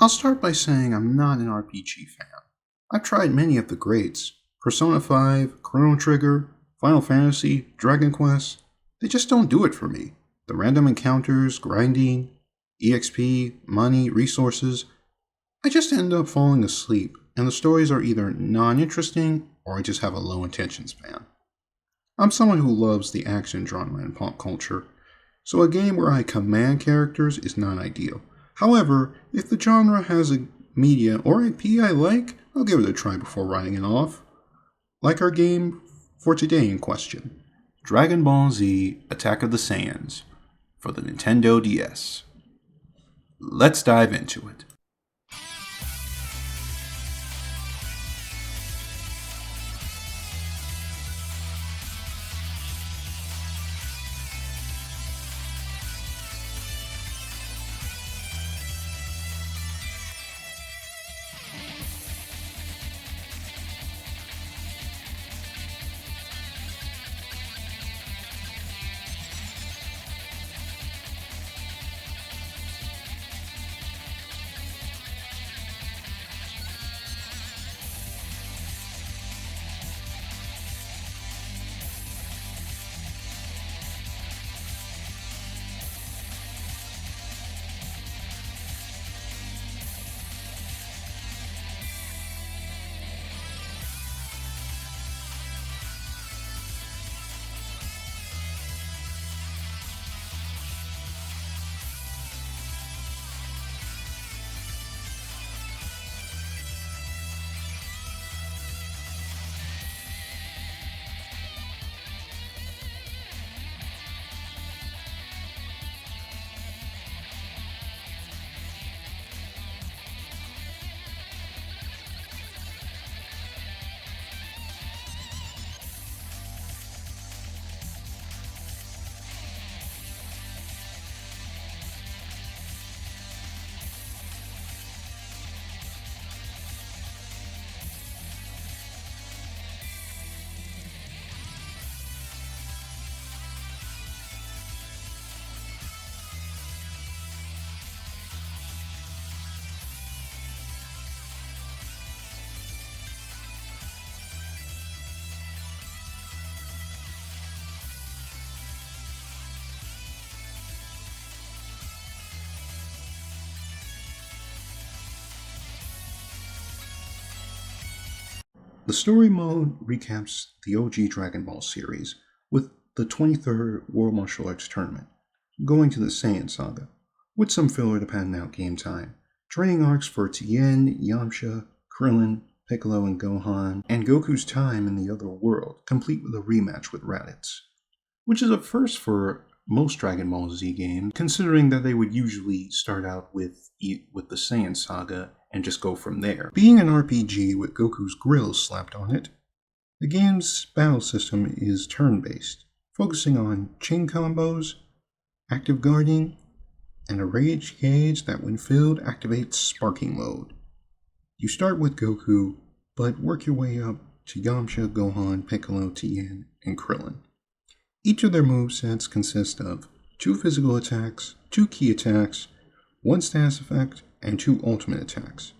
I'll start by saying I'm not an RPG fan. I've tried many of the greats: Persona 5, Chrono Trigger, Final Fantasy, Dragon Quest. They just don't do it for me. The random encounters, grinding, EXP, money, resources. I just end up falling asleep, and the stories are either non-interesting or I just have a low attention span. I'm someone who loves the action genre in pop culture, so a game where I command characters is not ideal. However, if the genre has a media or IP I like, I'll give it a try before writing it off. Like our game for today in question, Dragon Ball Z Attack of the Saiyans for the Nintendo DS. Let's dive into it. The story mode recaps the OG Dragon Ball series with the 23rd World Martial Arts Tournament, going to the Saiyan Saga, with some filler to padding out game time, training arcs for Tien, Yamcha, Krillin, Piccolo and Gohan, and Goku's time in the other world, complete with a rematch with Raditz, which is a first for most Dragon Ball Z games, considering that they would usually start out with the Saiyan Saga and just go from there. Being an RPG with Goku's grills slapped on it, the game's battle system is turn-based, focusing on chain combos, active guarding, and a rage gauge that when filled activates sparking mode. You start with Goku, but work your way up to Yamcha, Gohan, Piccolo, Tien, and Krillin. Each of their movesets consist of 2 physical attacks, 2 key attacks, 1 status effect, and 2 ultimate attacks.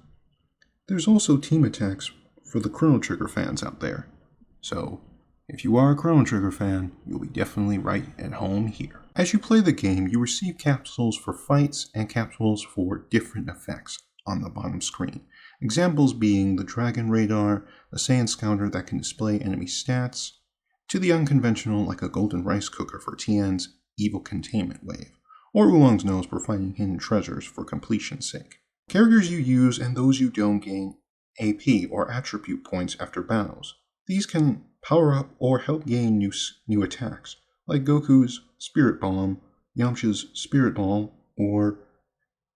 There's also team attacks for the Chrono Trigger fans out there. So, if you are a Chrono Trigger fan, you'll be definitely right at home here. As you play the game, you receive capsules for fights and capsules for different effects on the bottom screen. Examples being the Dragon Radar, the Saiyan Scouter that can display enemy stats, to the unconventional like a golden rice cooker for Tien's Evil Containment Wave, or Oolong's Nose for finding hidden treasures for completion's sake. Characters you use and those you don't gain AP or attribute points after battles. These can power up or help gain new attacks, like Goku's Spirit Bomb, Yamcha's Spirit Ball, or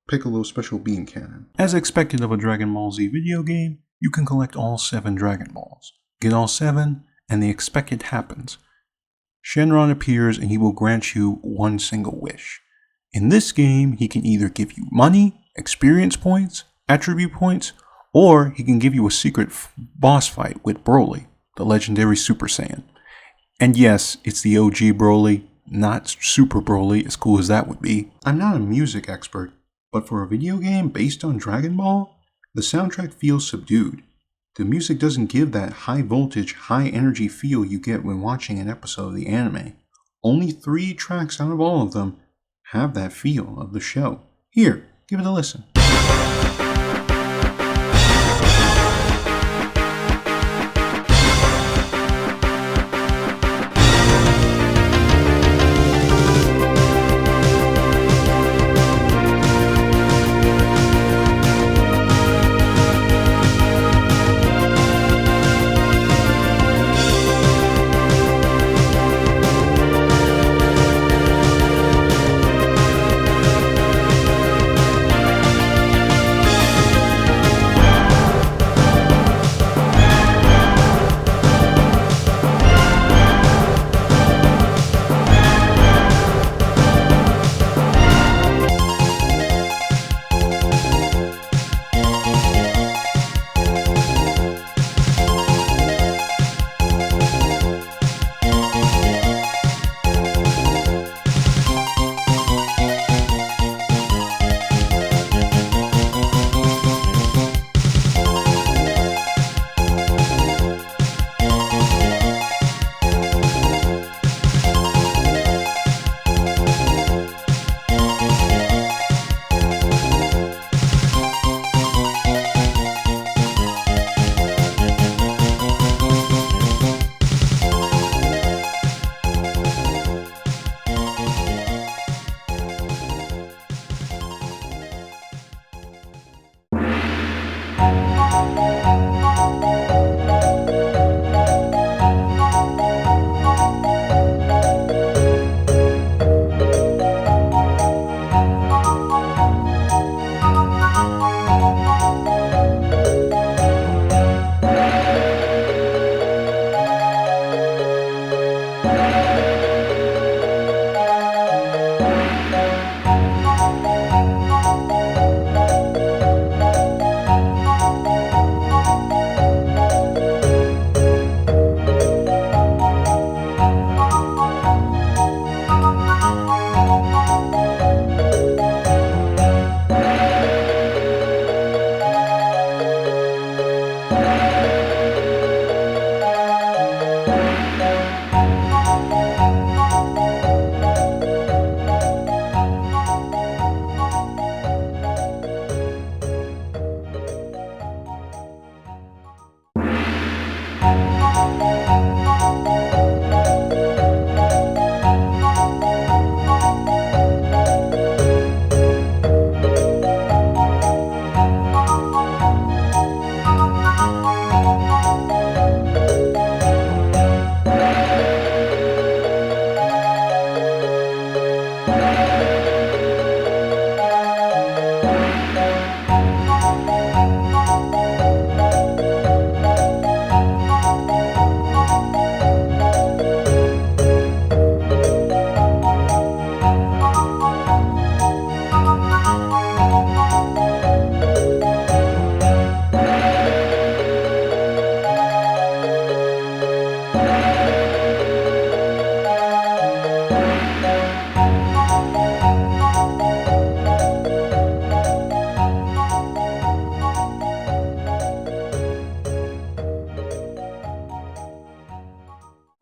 Piccolo's Special Beam Cannon. As expected of a Dragon Ball Z video game, you can collect all 7 Dragon Balls. Get all 7, and the expected happens. Shenron appears and he will grant you one single wish. In this game, he can either give you money, experience points, attribute points, or he can give you a secret boss fight with Broly, the legendary Super Saiyan. And yes, it's the OG Broly, not Super Broly, as cool as that would be. I'm not a music expert, But for a video game based on Dragon Ball, the soundtrack feels subdued. The music doesn't give that high voltage, high energy feel you get when watching an episode of the anime. Only 3 tracks out of all of them have that feel of the show. Here, give it a listen.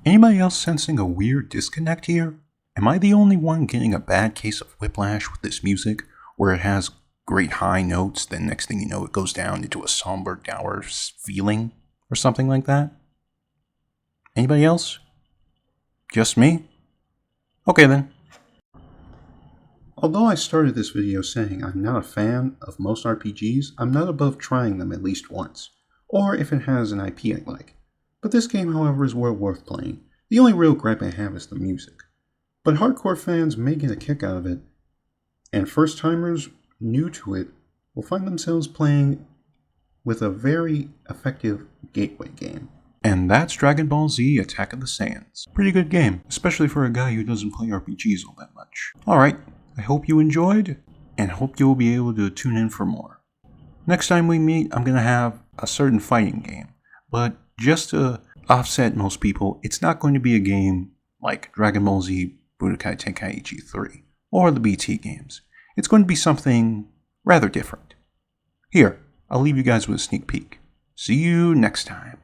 Anybody else sensing a weird disconnect here? Am I the only one getting a bad case of whiplash with this music, where it has great high notes, then next thing you know it goes down into a somber, dour feeling, or something like that? Anybody else? Just me? Okay then. Although I started this video saying I'm not a fan of most RPGs, I'm not above trying them at least once, or if it has an IP I like. But this game, however, is well worth playing. The only real gripe I have is the music. But hardcore fans may get a kick out of it, and first-timers new to it will find themselves playing with a very effective gateway game. And that's Dragon Ball Z Attack of the Saiyans. Pretty good game, especially for a guy who doesn't play RPGs all that much. Alright, I hope you enjoyed, and hope you'll be able to tune in for more. Next time we meet, I'm going to have a certain fighting game, but just to offset most people, it's not going to be a game like Dragon Ball Z Budokai Tenkaichi 3 or the BT games. It's going to be something rather different. Here, I'll leave you guys with a sneak peek. See you next time.